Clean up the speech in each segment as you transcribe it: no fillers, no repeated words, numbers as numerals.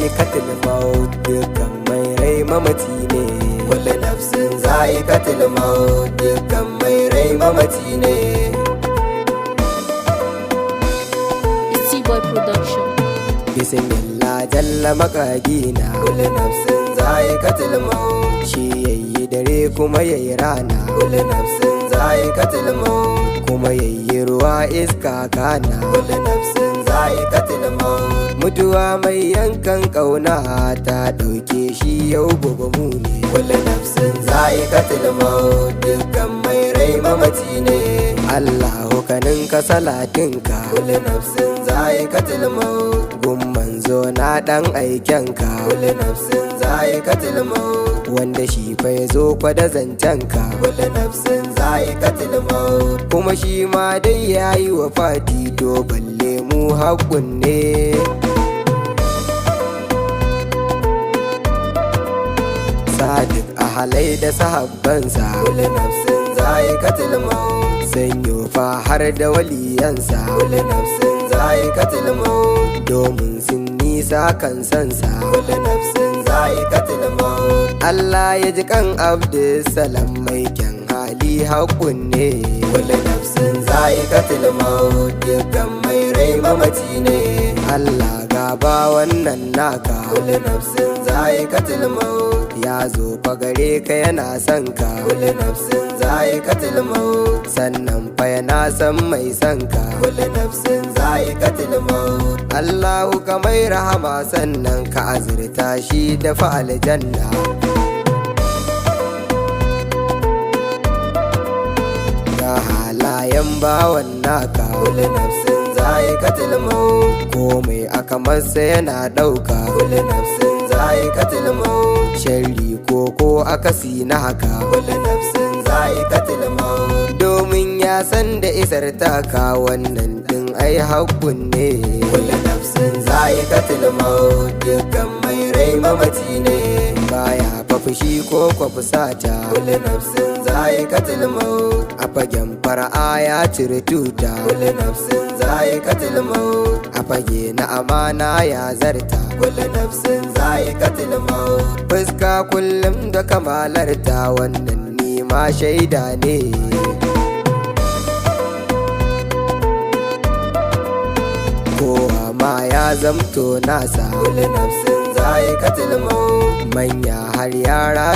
za'ikatul maut, dukkan mai rai mamaci ne. Kullu nafsin za'ikatul maut, dukkan mai rai mamaci ne. Sabuwar production. Bismillah jalla makagina, kullu nafsin za'ikatul maut. Shi yayi dare kuma yayi rana, kullu nafsin za'ikatul maut. Kuma yayi ruwa iska kana, kullu nafsin za'ikatul maut. Mutuwa mai yankan kauna ta dauke shi yau gobe mu ne. Kullu nafsin za'ikatul maut, dukkan mai rai mamaci ne. Allahu kanin ka salatinka, kullu nafsin za'ikatul maut. Gun manzo na dan aikenka, kullu nafsin za'ikatul maut. Wanda shi fa yazo kwada zancenka, kullu nafsin za'ikatul maut. Kuma shi ma dai yayi wafati, to balle mu haƙun ne. Sadiq ahalai da sahabbansa, kullu nafsin za'ikatul maut. Sanyo fa har da waliyansa, kullu nafsin za'ikatul maut. Domin sun nisa kan sansa, kullu nafsin za'ikatul maut. Allah ya ji kan Abdulsalam mai kyan hali haƙun ne. Kullu nafsin za'ikatul maut, dukkan mai rai mamaci ne. Allah gaba wannan naka, kullu nafsin za'ikatul maut. Ya zo fa gare ka yana son ka, kullu nafsin za'ikatul maut. Sannan fa yana son mai son ka, kullu nafsin za'ikatul maut. Allahu ka mai rahama sannan ka azurta shi da fa aljanna. Ga halayen bawan naka, kullu nafsin za'ikatul maut. Komai aka masa yana ɗauka, kullu nafsin za'ikatul maut. Sharri ko akasi na haka, kullu nafsin za'ikatul maut. Domin ya san da isar taka wannan din ai haƙun ne. Kullu nafsin za'ikatul maut, dukkan mai rai mamaci ne. Baya fa fushi ko fusata, kullu nafsin za'ikatul maut. A fagen fara'a ya cire tuta, kullu nafsin za'ikatul maut. A fage na amana ya zarta, kullu nafsin za'ikatul maut. Fuska kullum da kamalarta, wannan ni ma shaida ne. Kowa ma ya zamto nasa, kullu nafsin za'ikatul maut. Manya har yara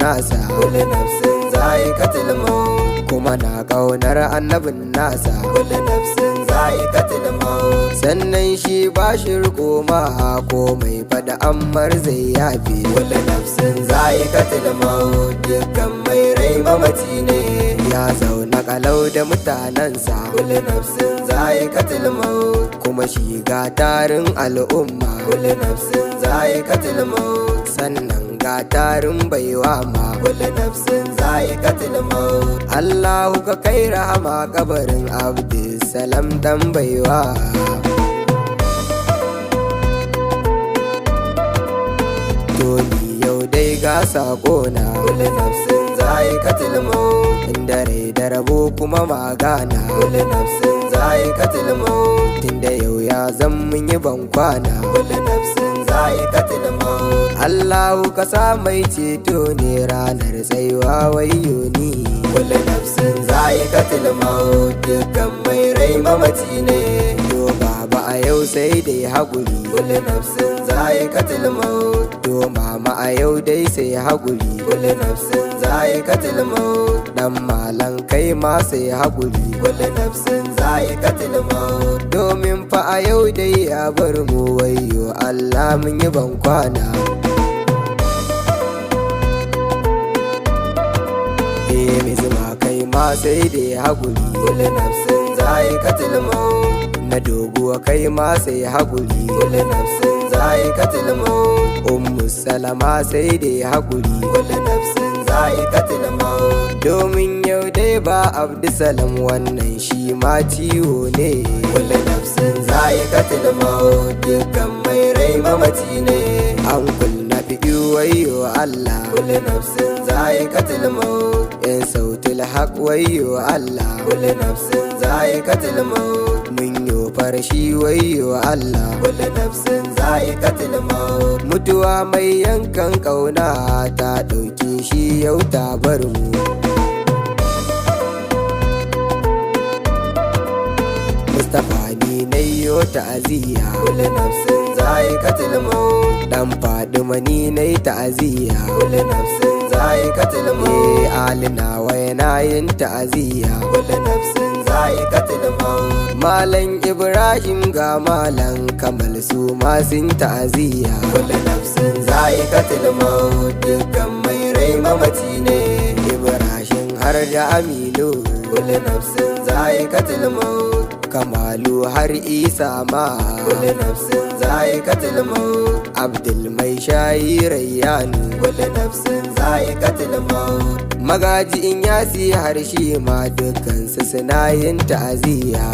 nasa, kullu nafsin za'ikatul maut. Kuma na ƙaunar annabin nasa, kullu nafsin za'ikatul maut. Sannan shi ba shi riko ma komai fada ammar zai yafe. Kullu nafsin za'ikatul maut, dukkan mai rai mamaci ne. Ya zauna kalau da mutanensa, kullu nafsin za'ikatul maut. Kuma shi ga tarin al'umma, kullu nafsin za'ikatul maut. Sannan ga tarin baiwa ma, kullu nafsin za'ikatul maut. Allahu ka kai rahama kabarin Abdulsalam dan baiwa. To ni yau dai ga sakona, kullu nafsin za'ikatul maut. Inda rai da rabo kuma magana, kullu nafsin za'ikatul maut. Tunda yau ya zan mun yi bankwana, kullu nafsin za'ikatul maut. Allahu ka sa mai ceto ne ranar tsayuwa wayyo ni. Kullu nafsin za'ikatul maut, dukkan mai rai mamaci ne. To baba a yau sai dai haƙuri, kullu nafsin za'ikatul maut. To mama a yau dai sai haƙuri, kullu nafsin za'ikatul maut. Dan malan kai ma sai haƙuri, kullu nafsin za'ikatul maut. Domin fa a yau dai ya bar mu wayyo Allah mun yi bankwana. Mai zuma kai ma sai dai haƙuri, kullu nafsin za'ikatul maut. Na doguwa kai ma sai haƙuri, kullu nafsin za'ikatul maut. Ummu Salama sai dai haƙuri, kullu nafsin za'ikatul maut. Domin yau dai ba Abdulsalam wannan shi ma ciwo ne. Kullu nafsin za'ikatul maut, dukkan mai rai mamaci ne. An kulna fi wayyo Allah, kullu nafsin za'ikatul maut. Yan sautul haq wayyo Allah, kullu nafsin za'ikatul maut. Mun yo farashi wayyo Allah, kullu nafsin za'ikatul maut. Mutuwa mai yankan kauna ta ɗauke shi yau ta bar mu. Mustapha ni nayo ta'aziyya, kullu nafsin za'ikatul maut. Dan Fadima ni nayi ta'aziyya, kullu nafsin za'ikatul maut. Alina wayana yin ta'aziyya, kullu nafsin za'ikatul maut. Malam Ibrahim ga Malam Kamal su ma sun ta'aziyya, kullu nafsin za'ikatul maut. Dukkan mai rai mamaci ne, Ibrahim har da Aminu, kullu nafsin za'ikatul maut. Kamalu har Isa ma, kullu nafsin za'ikatul maut. Abdul mai shayi Rayyanu, kullu nafsin za'ikatul maut. Magaji in yasi har shi ma dukkansu suna yin ta'aziyya.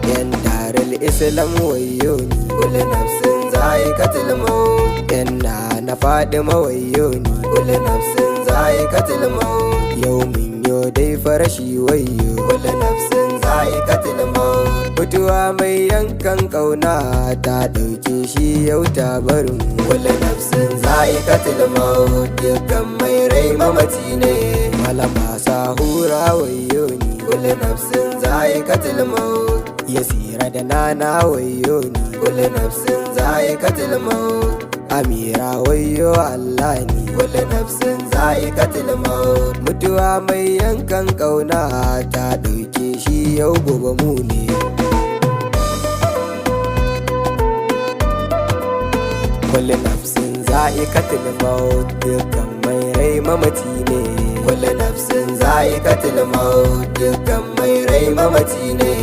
Yan darul Islam wayyo ni, kullu nafsin za'ikatul maut. Yan na Fadima wayyo ni, kullu nafsin za'ikatul maut. Yau min yo dai farashi wayyo, kullu nafsin za'ikatul maut. Mutuwa mai yankan kauna ta ɗauke shi yau ta bar mu, kullu nafsin za'ikatul maut. Dukkan mai rai mamaci ne, Malama Sahura wayyo ni, kullu nafsin za'ikatul maut. Yasira da Nana wayyo ni, kullu nafsin za'ikatul maut. Amira wayyo Allah ni, kullu nafsin za'ikatul maut. Mutuwa mai yankan kauna ta ɗauke shi yau gobe mu ne. Kullu nafsin za'ikatul maut. Dukkan mai rai mamaci ne, kullu nafsin za'ikatul maut. Dukkan mai rai mamaci ne.